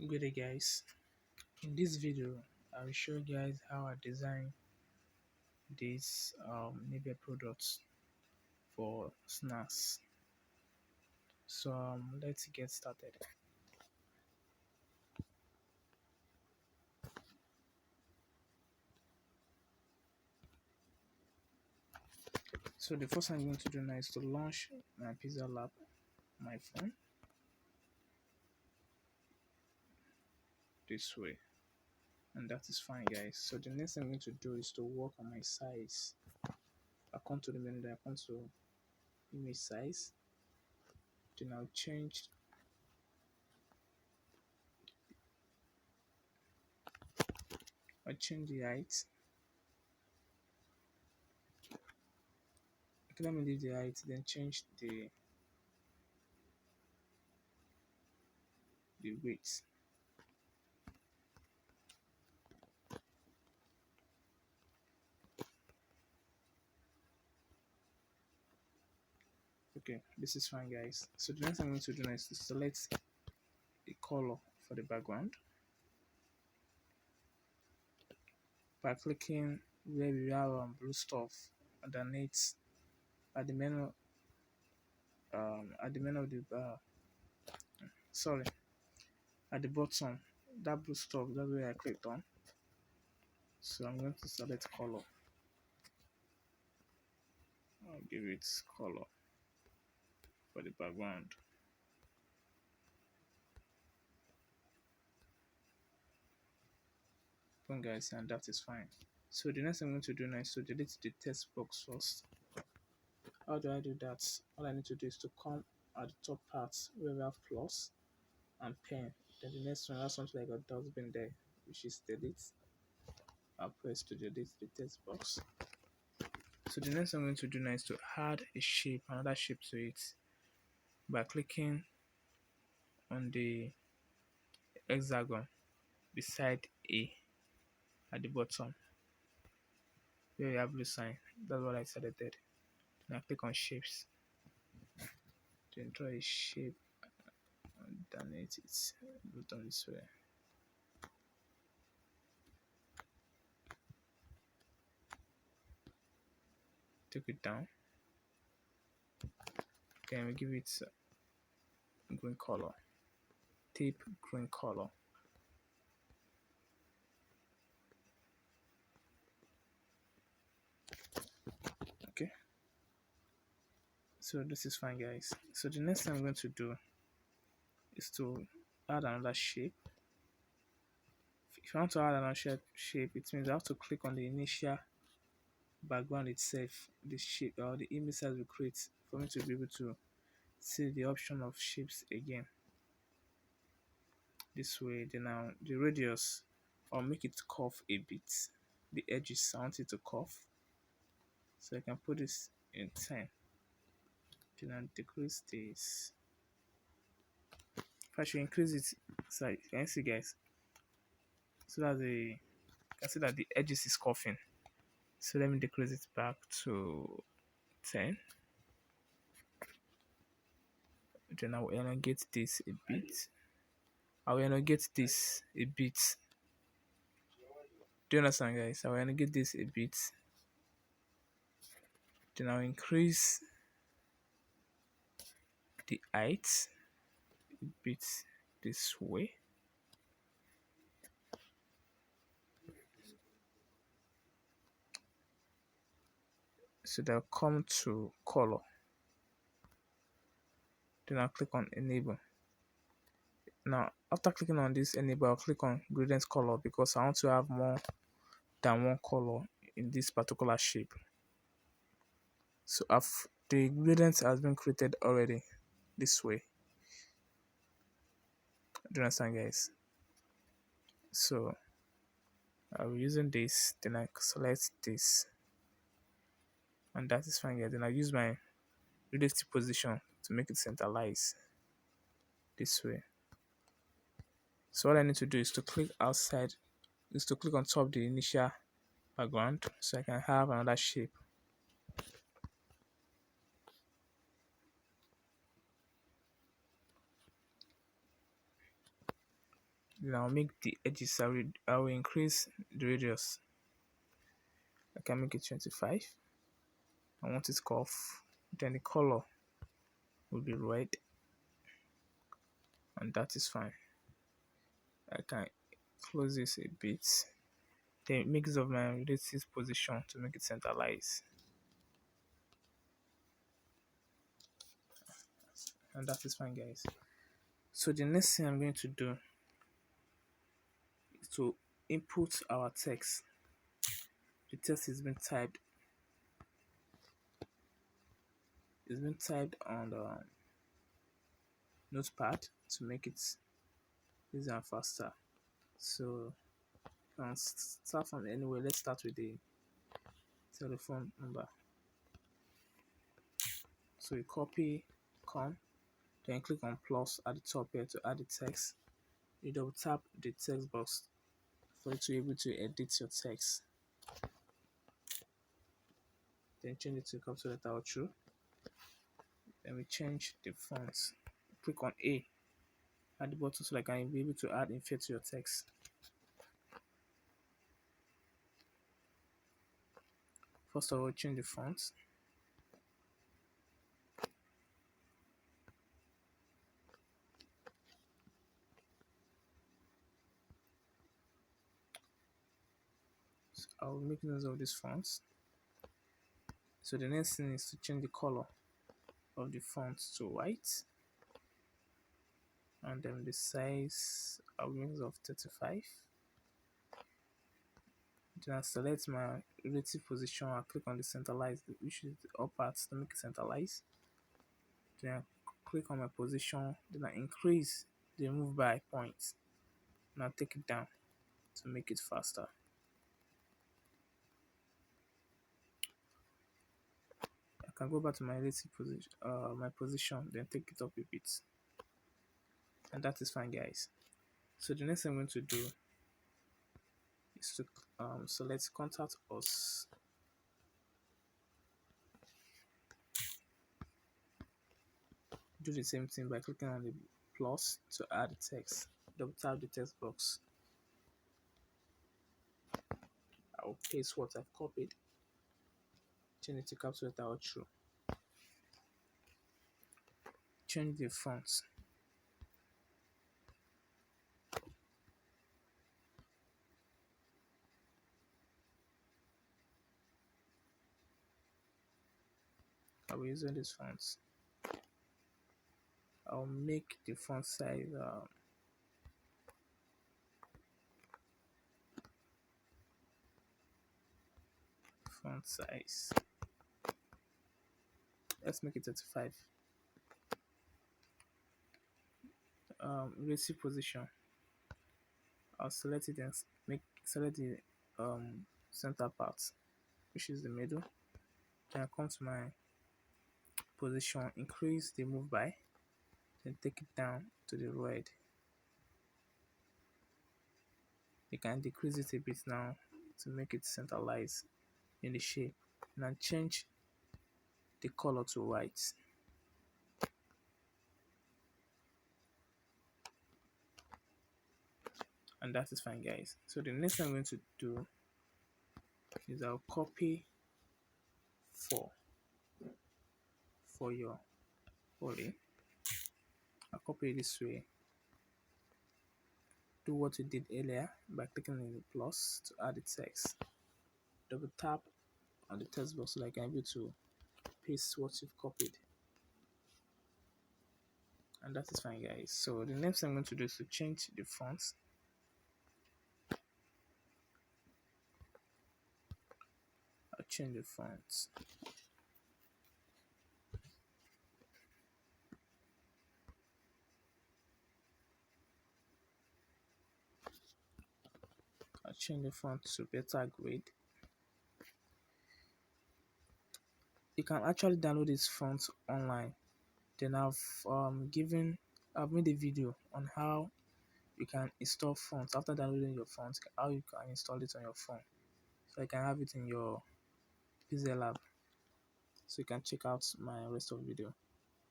Good day guys. In this video I will show you guys how I design this neighbor products for snacks. So let's get started. So the first thing I'm going to do now is to launch my Pixellab on my phone this way, and that is fine guys. So the next thing I'm going to do is to work on my size. I come to the menu, I come to image size, then I'll change the height. Okay, let me leave the height, then change the weight. Okay, this is fine guys. So the next thing I'm going to do now is to select a color for the background by clicking where we have blue stuff underneath at the menu of the sorry, at the bottom, that blue stuff, that's where I clicked on. So I'm going to select color. I'll give it color for the background. Boom guys, and that is fine. So the next thing I'm going to do now is to delete the text box first. How do I do that? All I need to do is to come at the top part where we have plus and pen. Then the next one has something like a dustbin there, which is delete. I'll press to delete the text box. So the next thing I'm going to do now is to add a shape, another shape to it by clicking on the hexagon beside A at the bottom where you have blue sign. That's what I selected. Then I click on shapes. Then draw a shape underneath it. Bottom this way. Take it down. Okay, we give it green color. Tape green color. Okay. So this is fine guys. So the next thing I'm going to do is to add another shape. If you want to add another shape, it means I have to click on the initial background itself, the shape or the image size we create for me to be able to see the option of shapes again. This way, then now the radius, I'll make it curve a bit. The edges, I want it to curve. So I can put this in 10. Then I'll decrease this. If I should increase it, sorry, can you see guys? So that you can see that the edges is curving. So let me decrease it back to 10. Then I will elongate this a bit. I will elongate this a bit. Do you understand guys? I will elongate this a bit. Then I'll increase the height a bit this way. So they'll come to color. Then I'll click on enable. Now after clicking on this enable, I'll click on gradient color because I want to have more than one color in this particular shape. So the gradient has been created already this way. Do you understand guys? So I'll be using this, then I select this, and that is fine guys. Then I use my relative position to make it centralize this way. So what I need to do is to click outside, is to click on top the initial background so I can have another shape. Then I'll make the edges, I will increase the radius. I can make it 25. I want it curve. Then the color will be red, and that is fine. I can close this a bit. Then make use of my relative position to make it centralize. And that is fine, guys. So the next thing I'm going to do is to input our text. The text is being typed. It's been typed on the notepad to make it easier and faster. So start from anywhere. Let's start with the telephone number. So you copy, come, then click on plus at the top here to add the text. You double tap the text box for you to be able to edit your text. Then change it to capital letter or true. Then we change the font. Click on A at the bottom so that I can be able to add effect to your text. First of all, change the font. So I'll make note of these fonts. So the next thing is to change the color of the font to white, and then the size I'll make use of 35. Then I select my relative position. I click on the centralize, which is the up part to make it centralize. Then I click on my position. Then I increase the move by point. Now take it down to make it faster. I can go back to my relative position, then take it up a bit, and that is fine, guys. So the next thing I'm going to do is to select contact us. Do the same thing by clicking on the plus to add the text. Double tap the text box. I'll paste what I've copied. Change it to capital letter or true. Change the font. I'll be using these fonts. I'll make the font size let's make it 35. Relative position, I'll select it and select the center part, which is the middle. Then I come to my position, increase the move by, then take it down to the red. You can decrease it a bit now to make it centralized in the shape, and then change the color to white. And that is fine, guys. So the next thing I'm going to do is I'll copy for your poly. I'll copy it this way. Do what you did earlier by clicking on the plus to add the text. Double tap on the text box so that I can be able to paste what you've copied. And that is fine, guys. So the next thing I'm going to do is to change the fonts. I'll change the fonts. I'll change the font to better grade. You can actually download this font online. Then I've made a video on how you can install fonts after downloading your fonts, how you can install it on your phone, so you can have it in your Pixellab. So you can check out my rest of the video.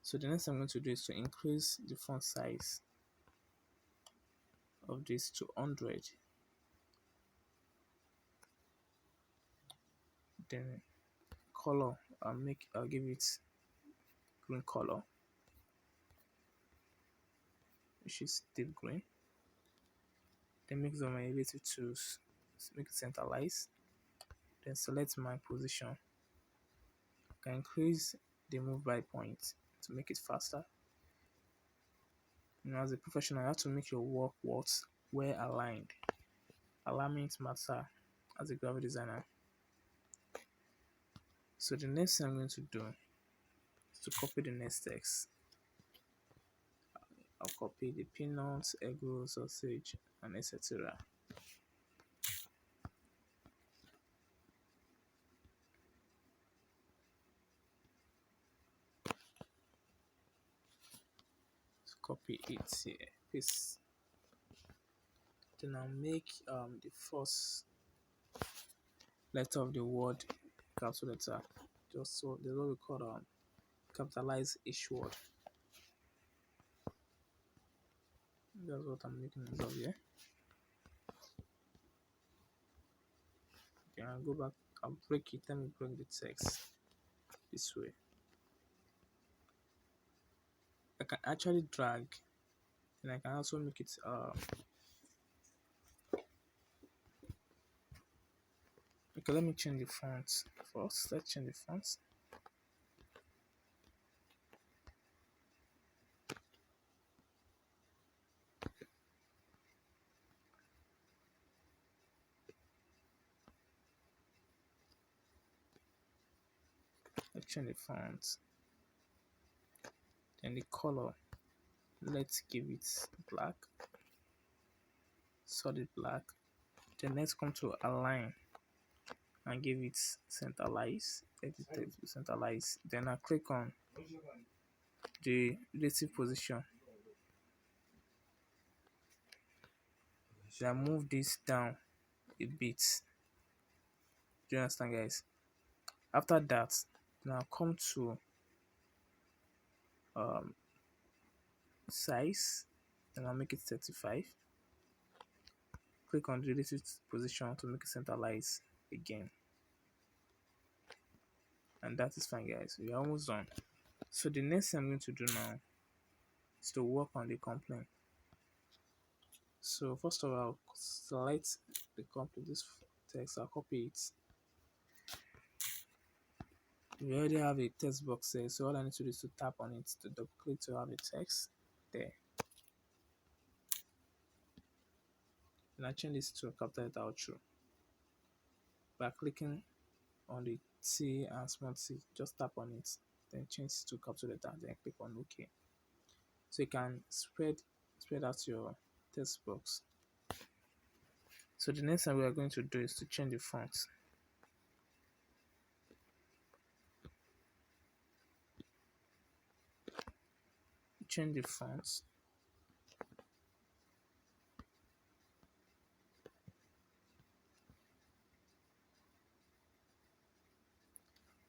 So the next thing I'm going to do is to increase the font size of this to 100. Then color, I'll give it green color, which is deep green. Then make the my ability to make it centralize. Then select my position. I can increase the move by point to make it faster. As a professional, you have to make your work well aligned. Alignment matter as a graphic designer. So the next thing I'm going to do is to copy the next text. I'll copy the peanuts, egg roll, sausage, and etc. So copy it here, paste. Then I'll make the first letter of the word capital letter. Just so there's what we call capitalize each word. That's what I'm making use of here. Okay, I'll go back, I'll break it, let me break the text this way. I can actually drag, and I can also make it okay, let me change the font first. Let's change the font. Let's change the font. Then the color, let's give it black, solid black. Then let's come to align and give it centralize, edit it to centralize. Then I click on the relative position. Then I move this down a bit. Do you understand, guys? After that, now come to size, then I'll make it 35. Click on the relative position to make it centralize again. And that is fine, guys. We are almost done. So the next thing I'm going to do now is to work on the complaint. So first of all, I'll select the complaint, this text, I'll copy it. We already have a text box here, so all I need to do is to tap on it to double click to have a text there. And I change this to a capital letter outro by clicking on the T and small t. Just tap on it, then change it to capital letter, then click on OK. So you can spread out your text box. So the next thing we are going to do is to change the font. Change the font.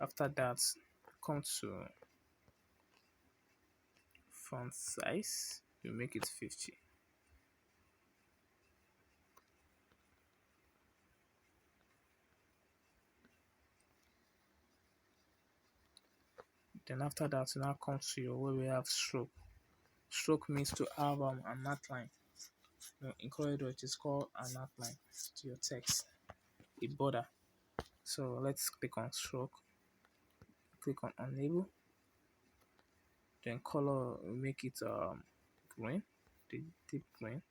After that, come to font size, you make it 50. Then after that, you now come to your where we have stroke. Stroke means to have an outline. In Corridor, it is called an outline to your text, a border. So let's click on stroke, click on enable, then color, we make it green, the deep green.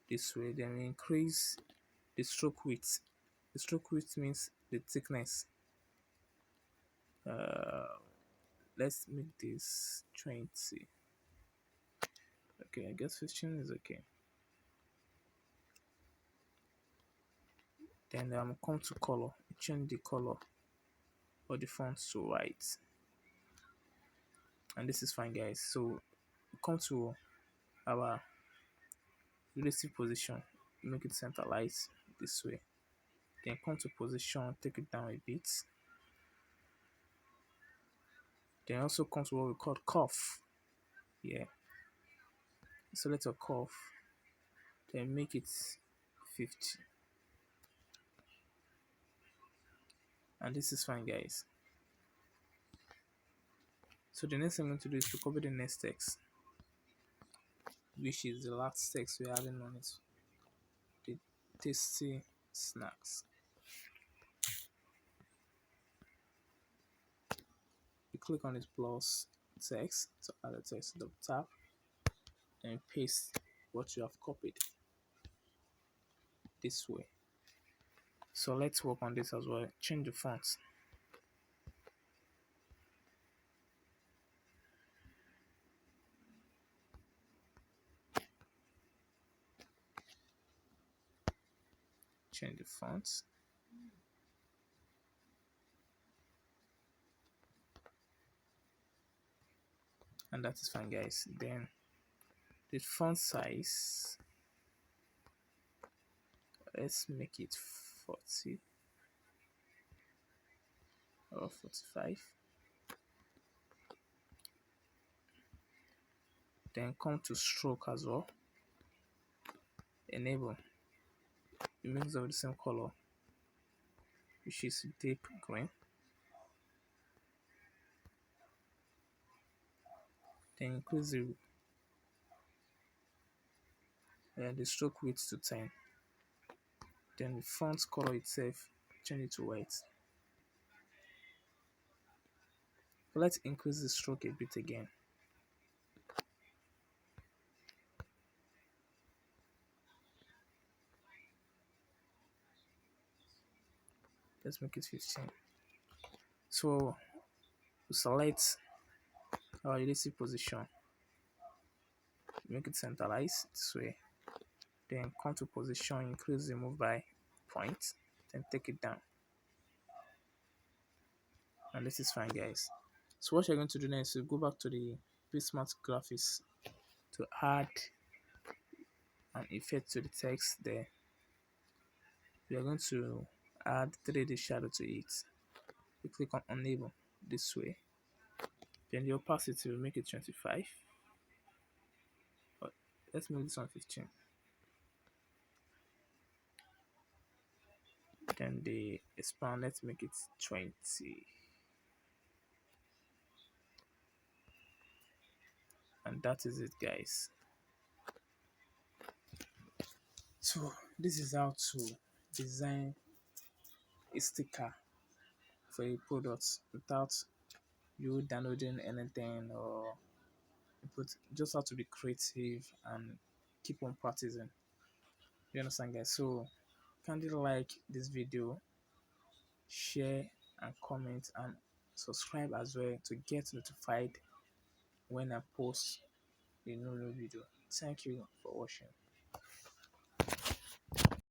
This way, then we increase the stroke width. The stroke width means the thickness. Let's make this 20. Okay, I guess 15 is okay. Then come to color, change the color of the font to white, and this is fine, guys. So come to our relative position, make it centralized this way. Then come to position, take it down a bit. Then also come to what we call curve. here. Select a curve, then make it 50. And this is fine, guys. So the next thing I'm going to do is to copy the next text, which is the last text we're adding on it. The tasty snacks. You click on this plus text to add the text to the tab and paste what you have copied this way. So let's work on this as well. Change the font. Change the font. And that is fine, guys. Then the font size, let's make it 40 or 45. Then come to stroke as well. Enable. It makes of the same color, which is deep green. Then increase the stroke width to 10. Then the font color itself, change it to white. Let's increase the stroke a bit again. Let's make it 15. So we select our relative position, make it centralized this way. Then come to position, increase the move by point, then take it down. And this is fine, guys. So what you're going to do next is go back to the Smart graphics to add an effect to the text there. We are going to add 3D shadow to it. We click on enable this way. Then the opacity will make it 25. But let's make this one 15. Then the expand, let's make it 20. And that is it, guys. So this is how to design a sticker for a product without you downloading anything, or just have to be creative and keep on practicing. You understand, guys? So kindly like this video, share and comment, and subscribe as well to get notified when I post a new video. Thank you for watching.